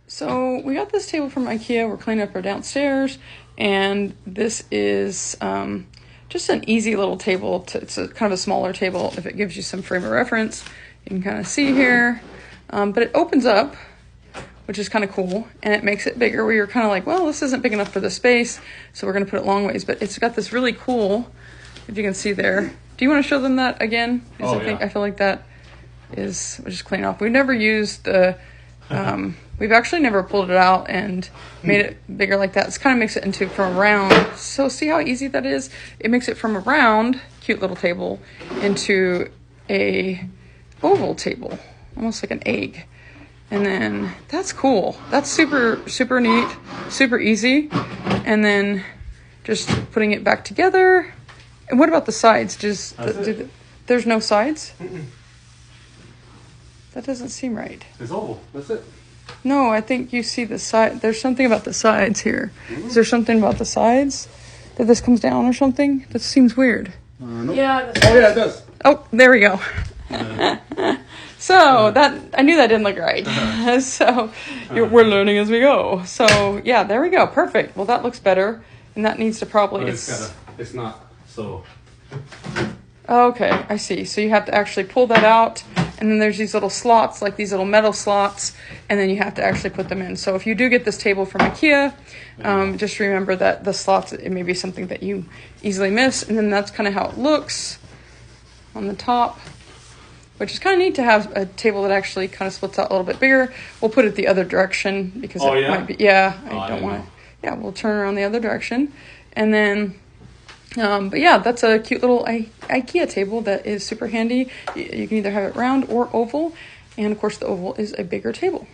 So we got this table from Ikea. We're cleaning up our downstairs, and this is just an easy little table. It's a kind of a smaller table. If it gives you some frame of reference, you can kind of see here. But it opens up, which is kind of cool, and it makes it bigger. We were kind of like, well, this isn't big enough for the space, so we're going to put it long ways. But it's got this really cool, if you can see there. Do you want to show them that again? Because I feel like that is, we'll just clean off. We've never used the, we've actually never pulled it out and made it bigger like that. It kind of makes it into from a round. So see how easy that is? It makes it from a round, cute little table into a oval table, almost like an egg. And then that's cool. That's super, super neat, super easy. And then just putting it back together. And what about the sides? There's no sides? Mm-mm. That doesn't seem right. It's oval. That's it. No, I think you see the side. There's something about the sides here. Mm-hmm. Is there something about the sides that this comes down or something? That seems weird. Nope. Yeah. Oh yeah, it does. Oh, there we go. So that I knew that didn't look right. So we're learning as we go. So yeah, there we go. Perfect. Well, that looks better, and that needs to probably. But it's not so. Okay, I see. So you have to actually pull that out, and then there's these little slots, like these little metal slots, and then you have to actually put them in. So if you do get this table from Ikea, just remember that the slots, it may be something that you easily miss, and then that's kind of how it looks on the top, which is kind of neat to have a table that actually kind of splits out a little bit bigger. We'll put it the other direction because it might be, I don't want to. Yeah, we'll turn around the other direction, and then. But yeah, that's a cute little Ikea table that is super handy. You can either have it round or oval, and of course the oval is a bigger table.